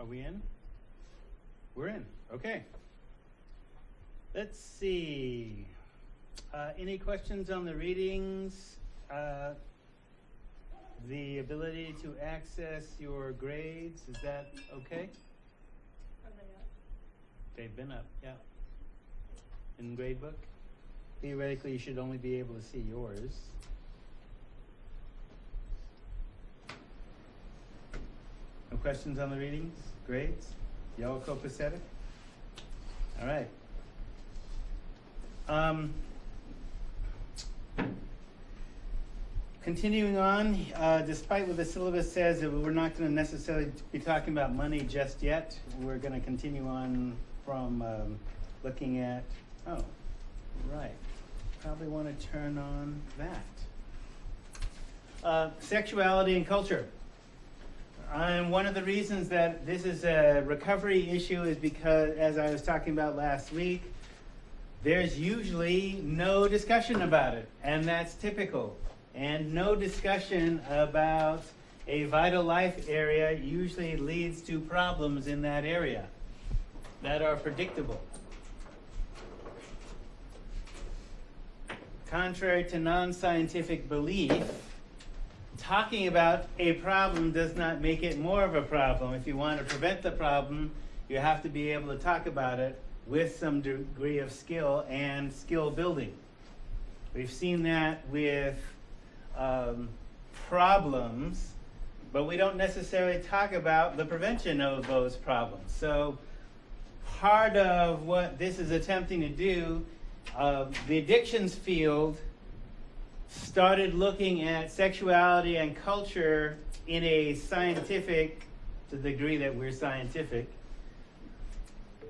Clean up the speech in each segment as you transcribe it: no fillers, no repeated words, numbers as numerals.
Are we in? We're in. Okay. Let's see. Any questions on the readings? The ability to access your grades, is that okay? Are they up? They've been up, yeah. In the grade book? Theoretically, you should only be able to see yours. No questions on the readings? Grades? Y'all copacetic? All right. Continuing on, despite what the syllabus says, that we're not going to necessarily be talking about money just yet. We're going to continue on from looking at, oh, right. Probably want to turn on that. Sexuality and culture. And one of the reasons that this is a recovery issue is because, as I was talking about last week, there's usually no discussion about it, and that's typical. And no discussion about a vital life area usually leads to problems in that area that are predictable. Contrary to non-scientific belief, talking about a problem does not make it more of a problem. If you want to prevent the problem, you have to be able to talk about it with some degree of skill and skill building. We've seen that with problems, but we don't necessarily talk about the prevention of those problems. So part of what this is attempting to do, the addictions field started looking at sexuality and culture in a scientific, to the degree that we're scientific,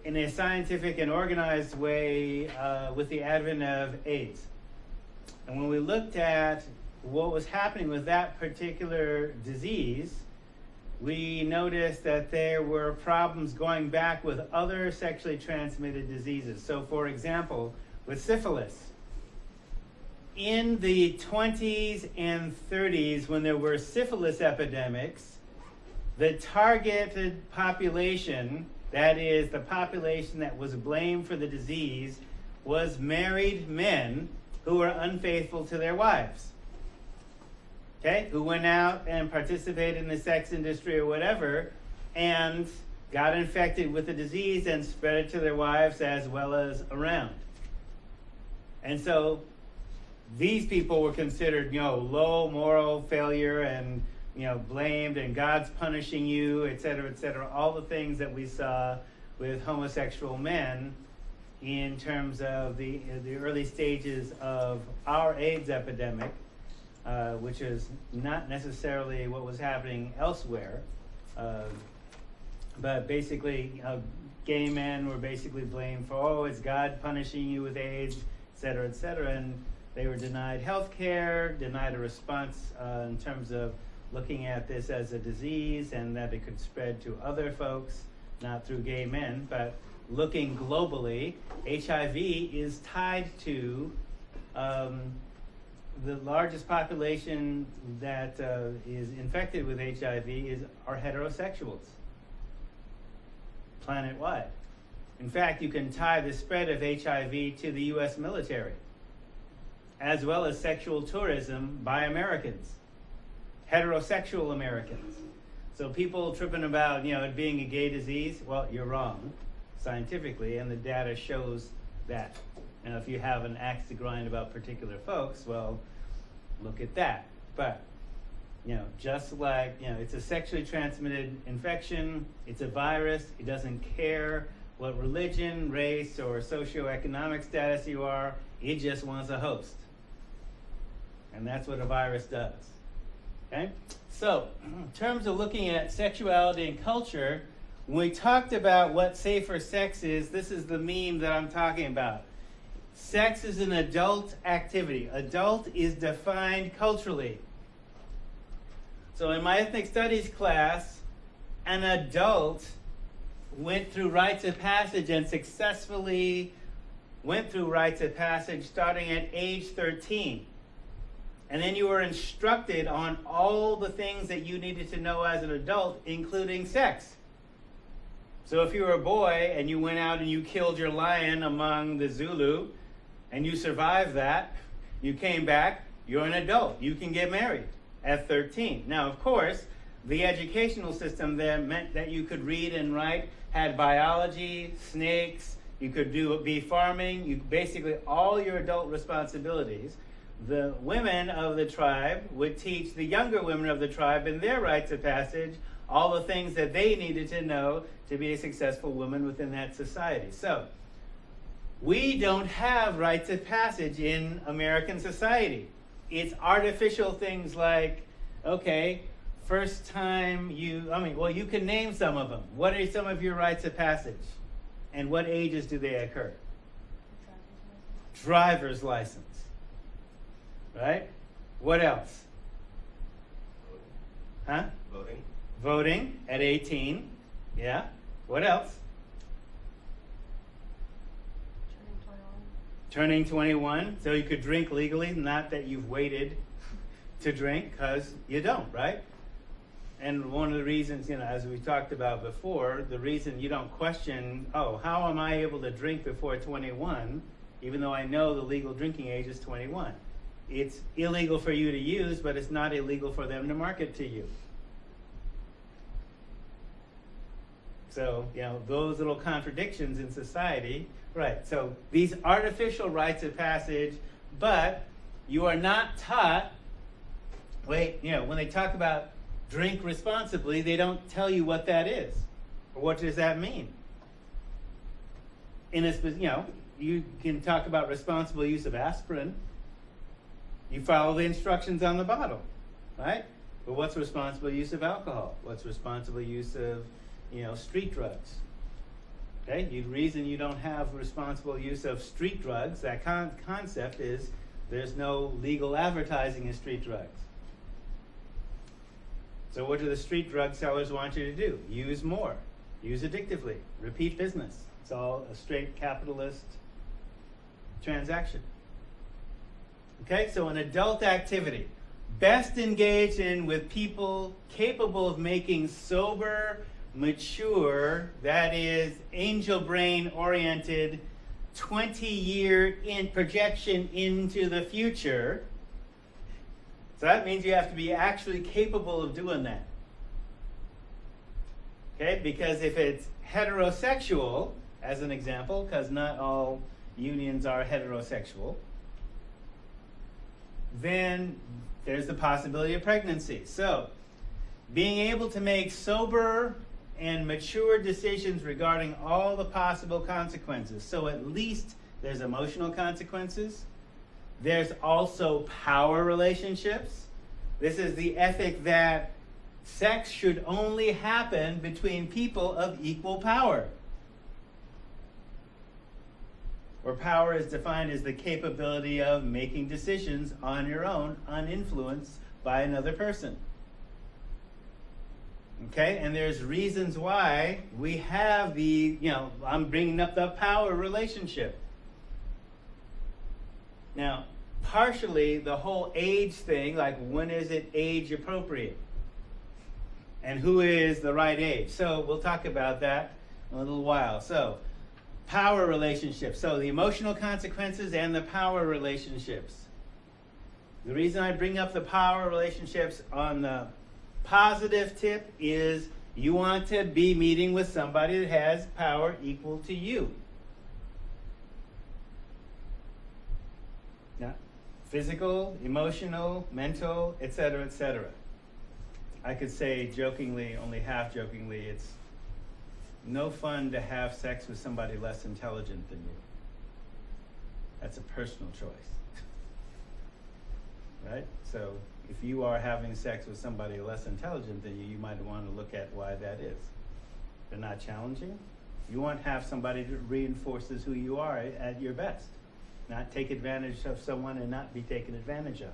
in a scientific and organized way with the advent of AIDS. And when we looked at what was happening with that particular disease, we noticed that there were problems going back with other sexually transmitted diseases. So for example, with syphilis, in the 20s and 30s, when there were syphilis epidemics, the targeted population, that is the population that was blamed for the disease, was married men who were unfaithful to their wives. Okay, who went out and participated in the sex industry or whatever and got infected with the disease and spread it to their wives as well as around. And so these people were considered, low moral failure and, blamed, and God's punishing you, et cetera, all the things that we saw with homosexual men in terms of the early stages of our AIDS epidemic, which is not necessarily what was happening elsewhere. But basically, gay men were basically blamed for, it's God punishing you with AIDS, et cetera, and they were denied health care, denied a response in terms of looking at this as a disease and that it could spread to other folks, not through gay men, but looking globally, HIV is tied to the largest population that is infected with HIV are heterosexuals, planet-wide. In fact, you can tie the spread of HIV to the U.S. military, as well as sexual tourism by Americans, heterosexual Americans. So people tripping about, it being a gay disease, well, you're wrong, scientifically, and the data shows that. Now, if you have an axe to grind about particular folks, well, look at that. But, just like, it's a sexually transmitted infection, it's a virus, it doesn't care what religion, race, or socioeconomic status you are, it just wants a host. And that's what a virus does. Okay? So, in terms of looking at sexuality and culture, when we talked about what safer sex is, this is the meme that I'm talking about. Sex is an adult activity. Adult is defined culturally. So in my ethnic studies class, an adult went through rites of passage and successfully went through rites of passage starting at age 13. And then you were instructed on all the things that you needed to know as an adult, including sex. So if you were a boy and you went out and you killed your lion among the Zulu and you survived that, you came back, you're an adult. You can get married at 13. Now, of course, the educational system there meant that you could read and write, had biology, snakes, you could be farming, you basically all your adult responsibilities. The women of the tribe would teach the younger women of the tribe in their rites of passage all the things that they needed to know to be a successful woman within that society. So, we don't have rites of passage in American society. It's artificial things like, okay, first time you can name some of them. What are some of your rites of passage? And what ages do they occur? Driver's license. Right? What else? Huh? Voting. Voting at 18. Yeah. What else? Turning 21. So you could drink legally, not that you've waited to drink, because you don't, right? And one of the reasons, as we talked about before, the reason you don't question, oh, how am I able to drink before 21, even though I know the legal drinking age is 21? It's illegal for you to use, but it's not illegal for them to market to you. So, those little contradictions in society, right? So these artificial rites of passage, but you are not taught, when they talk about drink responsibly, they don't tell you what that is. Or what does that mean? You can talk about responsible use of aspirin. You follow the instructions on the bottle, right? But what's responsible use of alcohol? What's responsible use of, street drugs? Okay, the reason you don't have responsible use of street drugs, that concept is there's no legal advertising in street drugs. So what do the street drug sellers want you to do? Use more. Use addictively. Repeat business. It's all a straight capitalist transaction. Okay, so an adult activity. Best engaged in with people capable of making sober, mature, that is, angel brain oriented, 20-year projection into the future. So that means you have to be actually capable of doing that. Okay, because if it's heterosexual, as an example, because not all unions are heterosexual, then there's the possibility of pregnancy. So, being able to make sober and mature decisions regarding all the possible consequences. So at least there's emotional consequences. There's also power relationships. This is the ethic that sex should only happen between people of equal power. Where power is defined as the capability of making decisions on your own, uninfluenced by another person. Okay, and there's reasons why we have I'm bringing up the power relationship. Now, partially the whole age thing, like when is it age appropriate? And who is the right age? So we'll talk about that in a little while. So, power relationships. So the emotional consequences and the power relationships. The reason I bring up the power relationships on the positive tip is you want to be meeting with somebody that has power equal to you. Now, physical, emotional, mental, etc., etc. I could say jokingly, only half jokingly, it's no fun to have sex with somebody less intelligent than you. That's a personal choice. Right? So if you are having sex with somebody less intelligent than you, you might want to look at why that is. They're not challenging. You want to have somebody that reinforces who you are at your best. Not take advantage of someone and not be taken advantage of.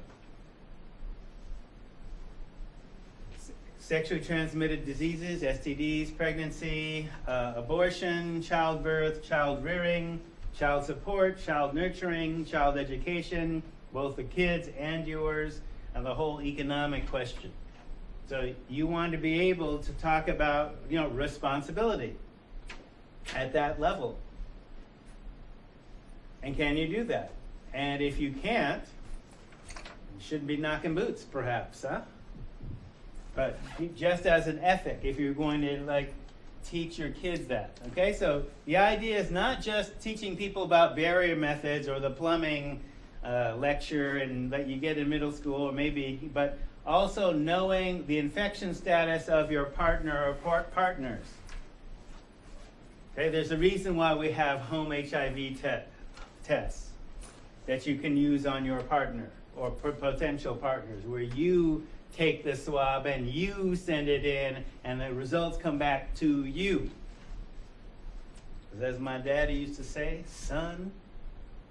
Sexually transmitted diseases, STDs, pregnancy, abortion, childbirth, child rearing, child support, child nurturing, child education, both the kids and yours, and the whole economic question. So you want to be able to talk about, responsibility. at that level? And can you do that? And if you can't, you shouldn't be knocking boots, perhaps, huh? But just as an ethic, if you're going to teach your kids that, okay? So the idea is not just teaching people about barrier methods or the plumbing lecture and that you get in middle school, or maybe, but also knowing the infection status of your partner or partners. Okay, there's a reason why we have home HIV tests that you can use on your partner or potential partners, where you take the swab and you send it in and the results come back to you. As my daddy used to say, son,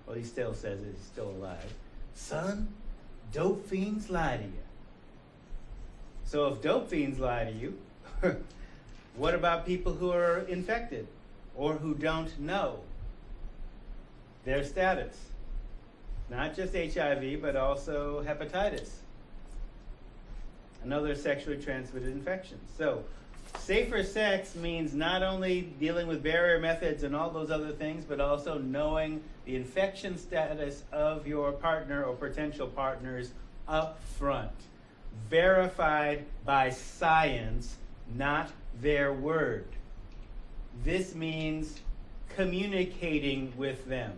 well, he still says it, he's still alive, son, dope fiends lie to you. So if dope fiends lie to you, what about people who are infected or who don't know their status? Not just HIV, but also hepatitis and other sexually transmitted infections. So safer sex means not only dealing with barrier methods and all those other things, but also knowing the infection status of your partner or potential partners up front. Verified by science, not their word. This means communicating with them.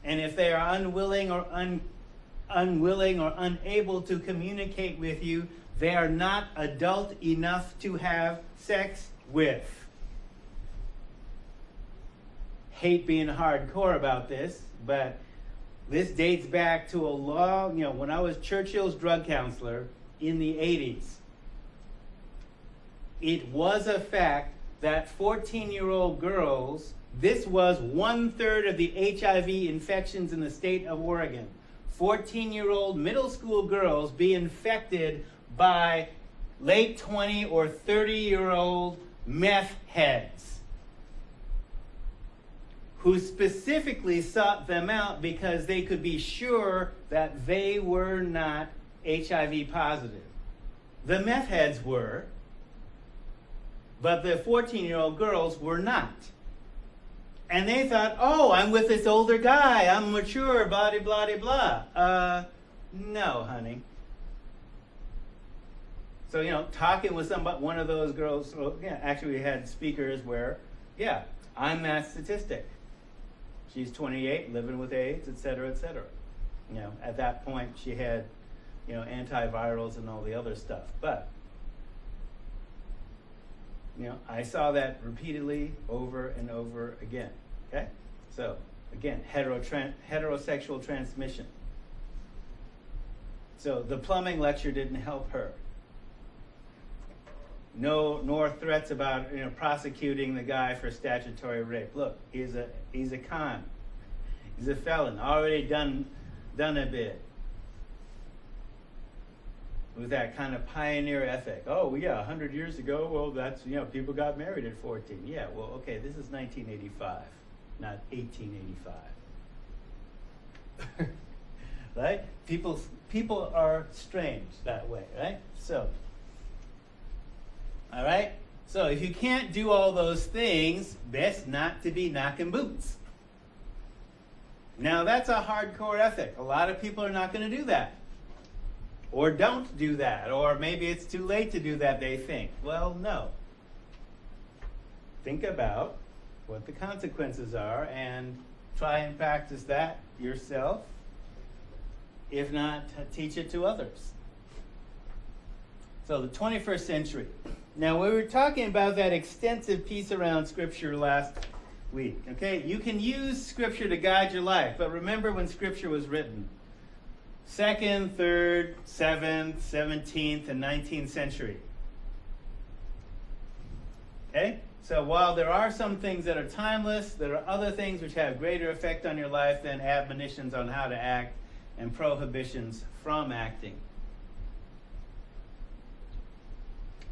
And if they are unwilling or unable to communicate with you, they are not adult enough to have sex with. Hate being hardcore about this, but this dates back to a long, when I was Churchill's drug counselor in the 80s. It was a fact that 14-year-old girls, this was 1/3 of the HIV infections in the state of Oregon. 14-year-old middle school girls be infected by late 20 or 30-year-old meth heads who specifically sought them out because they could be sure that they were not HIV positive. The meth heads were, but the 14-year-old girls were not. And they thought, oh, I'm with this older guy, I'm mature, blah, blah, blah, blah. No, honey. So, talking with one of those girls, actually we had speakers where, I'm that statistic. She's 28, living with AIDS, et cetera, et cetera. At that point she had, antivirals and all the other stuff. But, I saw that repeatedly over and over again, okay? So, again, heterosexual transmission. So the plumbing lecture didn't help her. Nor threats about prosecuting the guy for statutory rape. Look, he's a con. He's a felon. Already done a bit. With that kind of pioneer ethic. Oh yeah, 100 years ago, well that's people got married at 14. Yeah, well okay, this is 1985, not 1885. Right? People are strange that way, right? So all right? So if you can't do all those things, best not to be knocking boots. Now that's a hardcore ethic. A lot of people are not going to do that. Or don't do that. Or maybe it's too late to do that, they think. Well, no. Think about what the consequences are and try and practice that yourself. If not, teach it to others. So the 21st century. Now, we were talking about that extensive piece around Scripture last week. Okay, you can use Scripture to guide your life, but remember when Scripture was written. 2nd, 3rd, 7th, 17th, and 19th century. Okay, so while there are some things that are timeless, there are other things which have greater effect on your life than admonitions on how to act and prohibitions from acting.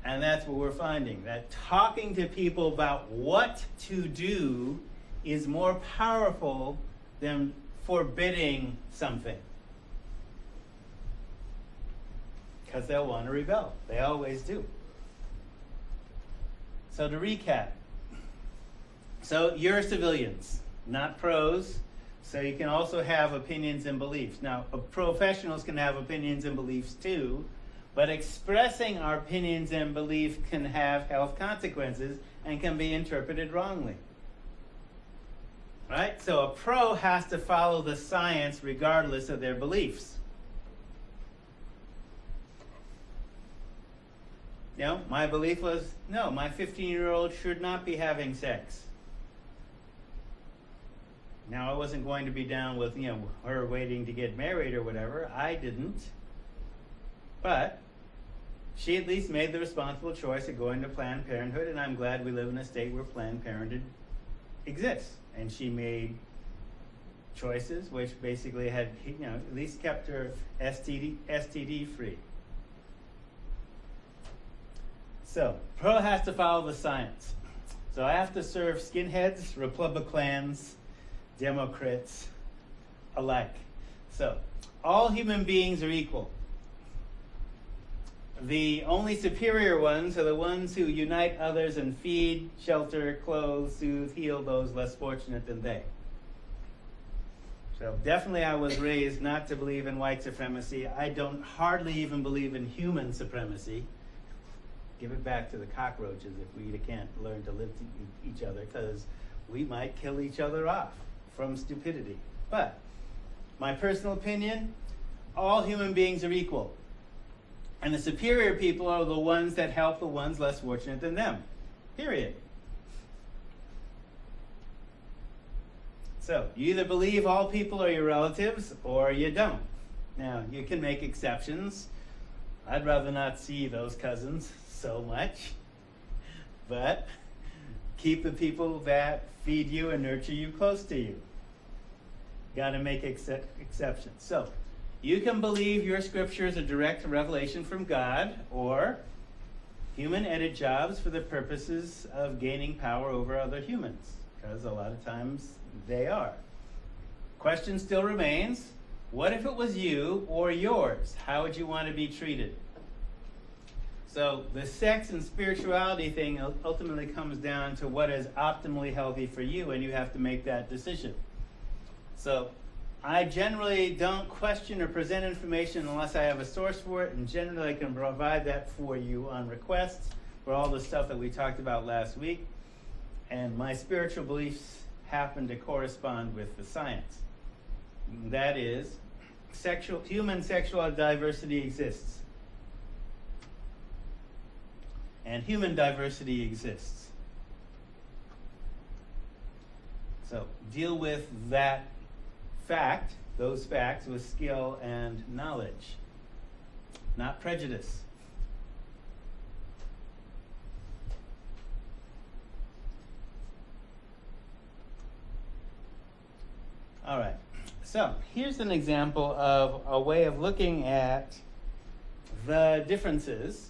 And that's what we're finding, that talking to people about what to do is more powerful than forbidding something. Because they'll want to rebel. They always do. So to recap, So you're civilians, not pros. So you can also have opinions and beliefs. Now, professionals can have opinions and beliefs too, but expressing our opinions and beliefs can have health consequences and can be interpreted wrongly. Right? So a pro has to follow the science regardless of their beliefs. You know, my belief was, no, my 15-year-old should not be having sex. Now, I wasn't going to be down with, her waiting to get married or whatever. I didn't. But she at least made the responsible choice of going to Planned Parenthood, and I'm glad we live in a state where Planned Parenthood exists. And she made choices which basically had, at least kept her STD free. So, pro has to follow the science. So I have to serve skinheads, Republicans, Democrats alike. So, all human beings are equal. The only superior ones are the ones who unite others and feed, shelter, clothe, soothe, heal those less fortunate than they. So definitely I was raised not to believe in white supremacy. I don't hardly even believe in human supremacy. Give it back to the cockroaches if we can't learn to live to each other, because we might kill each other off from stupidity. But my personal opinion, all human beings are equal. And the superior people are the ones that help the ones less fortunate than them. Period. So, you either believe all people are your relatives or you don't. Now, you can make exceptions. I'd rather not see those cousins so much. But keep the people that feed you and nurture you close to you. Got to make exceptions. So, you can believe your scripture is a direct revelation from God, or human edit jobs for the purposes of gaining power over other humans, because a lot of times they are. Question still remains, what if it was you or yours? How would you want to be treated? So the sex and spirituality thing ultimately comes down to what is optimally healthy for you, and you have to make that decision. So I generally don't question or present information unless I have a source for it, and generally I can provide that for you on requests for all the stuff that we talked about last week. And my spiritual beliefs happen to correspond with the science. That is, human sexual diversity exists. And human diversity exists. So deal with that those facts with skill and knowledge, not prejudice. All right, so here's an example of a way of looking at the differences